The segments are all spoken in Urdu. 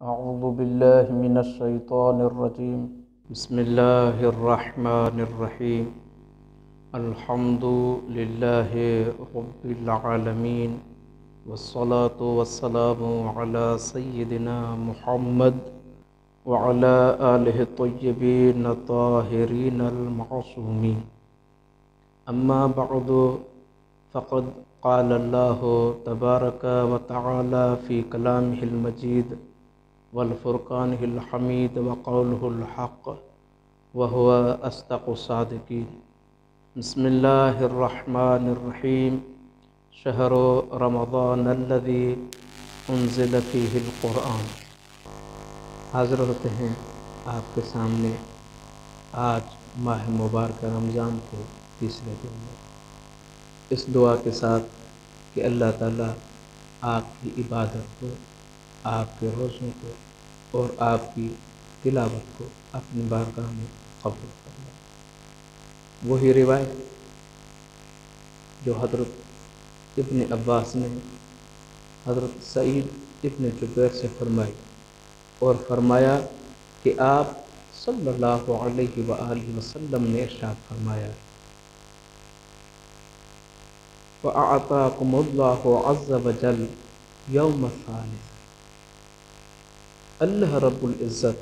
أعوذ بالله من الشيطان الرجيم. بسم الله الرحمن الرحيم. الحمد لله رب العالمين، والصلاة والسلام على سيدنا محمد وعلى آله الطيبين الطاهرين المعصومين. أما بعد، فقد قال الله تبارك وتعالى في كلامه المجيد والفرقانه الحميد وقوله الحق وهو أصدق الصادقين. بسم الله الرحمن الرحيم. شهر رمضان الذي أنزل فيه القرآن. حاضر ہوتے ہیں آپ کے سامنے آج ماہ مبارکہ رمضان کے تیسرے دن میں، اس دعا کے ساتھ کہ اللہ تعالیٰ آپ کی عبادت کو، آپ کے روزوں کو اور آپ کی تلاوت کو اپنی بارگاہ میں قبول کرنا۔ وہی روایت جو حضرت ابن عباس نے حضرت سعید ابن جبیر سے فرمائی اور فرمایا کہ آپ صلی اللہ علیہ وآلہ وسلم نے ارشاد فرمایا، وَأَعْطَاكُمُ اللَّهُ عَزَّ وَجَلَّ يَوْمَ الثَّالِثِ۔ اللہ رب العزت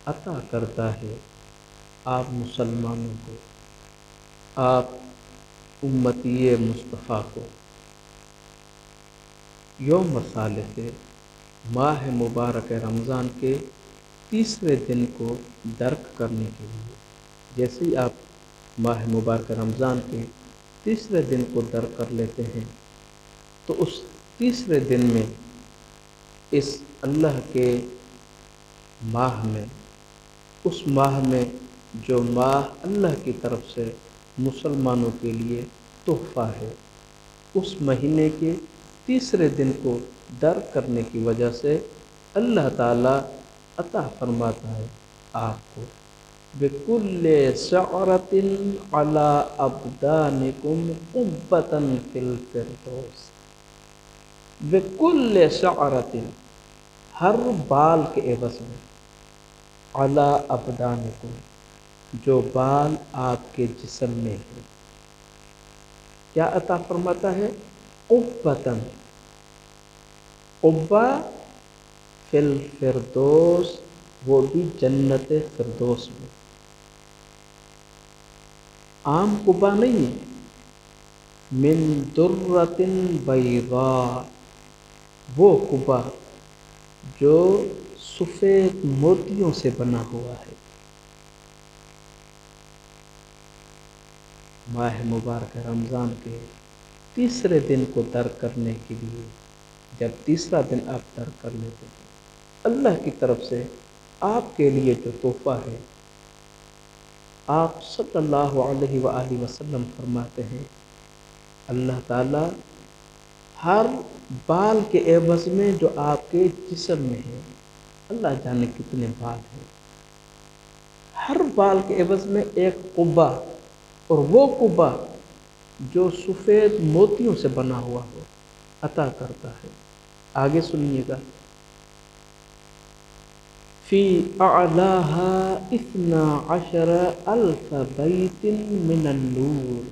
عطا کرتا ہے آپ مسلمانوں کو، آپ امتی مصطفیٰ کو، یوم ثالث ماہ مبارک رمضان کے تیسرے دن کو درک کرنے کے لیے۔ جیسے ہی آپ ماہ مبارک رمضان کے تیسرے دن کو درک کر لیتے ہیں تو اس تیسرے دن میں اس اللہ کے ماہ میں، اس ماہ میں جو ماہ اللہ کی طرف سے مسلمانوں کے لیے تحفہ ہے، اس مہینے کے تیسرے دن کو درک کرنے کی وجہ سے اللہ تعالیٰ عطا فرماتا ہے آپ کو، بِكُلِّ شَعْرَةٍ عَلَىٰ أَبْدَانِكُمْ قُبَّةً فِي الْفِرْدَوْسِ۔ بِكُلِّ شَعْرَةٍ، ہر بال کے عوض میں، عَلَىٰ أَبْدَانِكُمْ، جو بال آپ کے جسم میں ہے، کیا عطا فرماتا ہے؟ قُبَّةً، قبہ فی الفردوس، وہ بھی جنت فردوس میں۔ عام قبہ نہیں ہے، من درۃ بیضاء، وہ قبہ جو سفید موتیوں سے بنا ہوا ہے۔ ماہ مبارک رمضان کے تیسرے دن کو درک کرنے کے لیے، جب تیسرا دن آپ درک کر لیتے ہیں، اللہ کی طرف سے آپ کے لیے جو تحفہ ہے، آپ صلی اللہ علیہ وآلہ وسلم فرماتے ہیں، اللہ تعالیٰ ہر بال کے عوض میں جو آپ کے جسم میں ہے، اللہ جانے کتنے بال ہیں، ہر بال کے عوض میں ایک قبہ، اور وہ قبہ جو سفید موتیوں سے بنا ہوا ہو عطا کرتا ہے۔ آگے سنیے گا، فی اعلیٰہا 12,000 بیت من النور،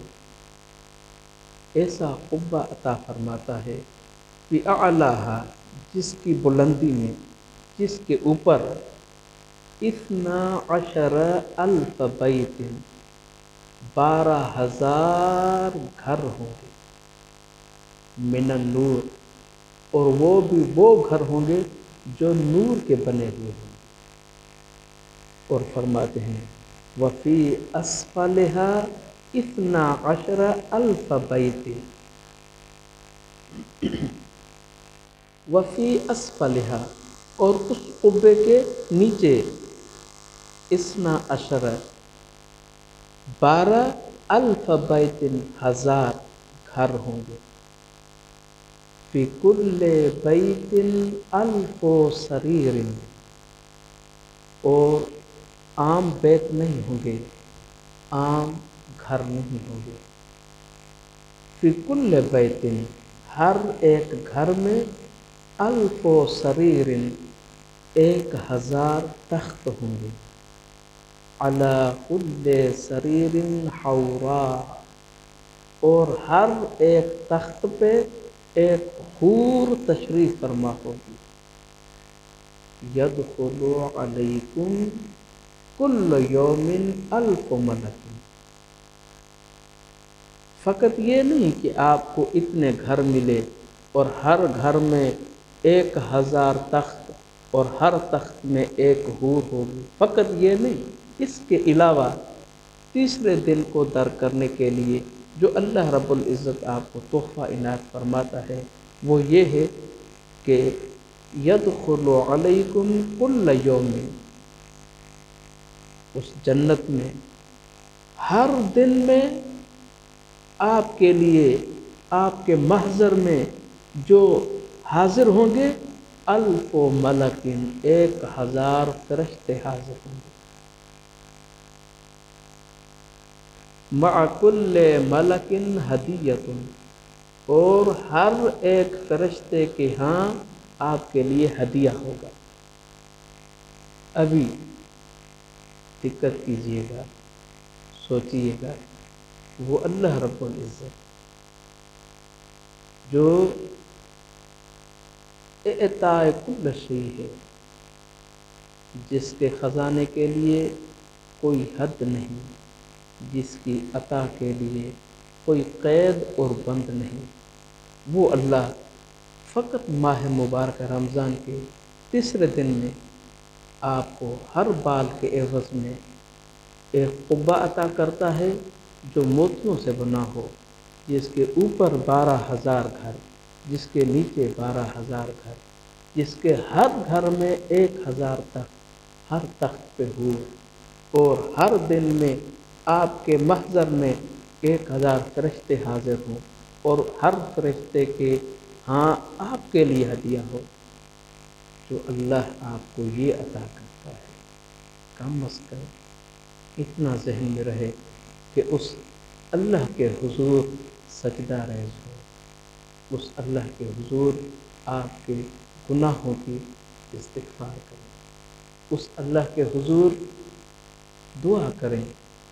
ایسا قبہ عطا فرماتا ہے، فی اعلیٰہا، جس کی بلندی میں، جس کے اوپر 12,000 بیت، 12,000 گھر ہوں گے، من النور، اور وہ بھی وہ گھر ہوں گے جو نور کے بنے ہوئے ہیں۔ اور فرماتے ہیں، وفی اسفلہا 12,000 بیت، وفی اسفلہا، اور اس قبے کے نیچے 12,000 بیت، 1000 گھر ہوں گے، فی کل بیت 1000 سریر، اور عام بیت نہیں ہوں گے، عام گھر نہیں ہوں گے، فی کل بیت، ہر ایک گھر میں 1000 سریر، 1000 تخت ہوں گے، علی کل سریر حورا، اور ہر ایک تخت پہ ایک حور تشریف فرما ہوگی، یدخل علیکم کل یوم الف ملک۔ فقط یہ نہیں کہ آپ کو اتنے گھر ملے اور ہر گھر میں 1000 تخت اور ہر تخت میں ایک حور ہوگی، فقط یہ نہیں، اس کے علاوہ تیسرے دن کو در کرنے کے لیے جو اللہ رب العزت آپ کو تحفہ عنایت فرماتا ہے وہ یہ ہے کہ یدخل علیکم کل یوم، اس جنت میں ہر دن میں آپ کے لیے آپ کے محضر میں جو حاضر ہوں گے، الف ملکن، 1000 فرشتے حاضر ہوں گے، مع کل ملکن ہدیۃ، اور ہر ایک فرشتے کے ہاں آپ کے لیے ہدیہ ہوگا۔ ابھی دقت کیجئے گا، سوچئے گا، وہ اللہ رب العزت جو اعطاء کل شیء ہے، جس کے خزانے کے لیے کوئی حد نہیں، جس کی عطا کے لیے کوئی قید اور بند نہیں، وہ اللہ فقط ماہ مبارک رمضان کے تیسرے دن میں آپ کو ہر بال کے عوض میں ایک قبہ عطا کرتا ہے جو موتیوں سے بنا ہو، جس کے اوپر 12,000 گھر، جس کے نیچے 12,000 گھر، جس کے ہر گھر میں 1000 تخت، ہر تخت پہ ہو، اور ہر دن میں آپ کے محضر میں 1000 فرشتے حاضر ہوں، اور ہر فرشتے کے ہاں آپ کے لیے ہدیہ ہو، جو اللہ آپ کو یہ عطا کرتا ہے، کم از کم اتنا ذہن میں رہے کہ اس اللہ کے حضور سجدہ ریز ہو، اس اللہ کے حضور آپ کے گناہوں کی استغفار کریں، اس اللہ کے حضور دعا کریں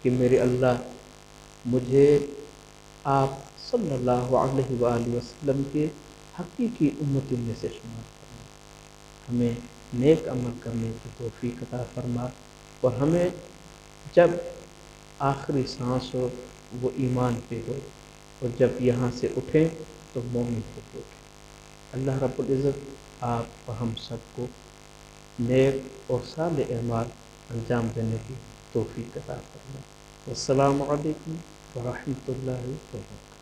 کہ میرے اللہ مجھے آپ صلی اللہ علیہ وآلہ وسلم کے حقیقی امتی میں سے شمار فرما، ہمیں نیک عمل کرنے کی توفیق عطا فرما، اور ہمیں جب آخری سانس ہو وہ ایمان پہ ہو، اور جب یہاں سے اٹھیں تو مومن ہو کے اٹھیں۔ اللہ رب العزت آپ اور ہم سب کو نیک اور صالح اعمال انجام دینے کی توفیق عطا فرمائے۔ السلام علیکم ورحمۃ اللہ وبرکاتہ۔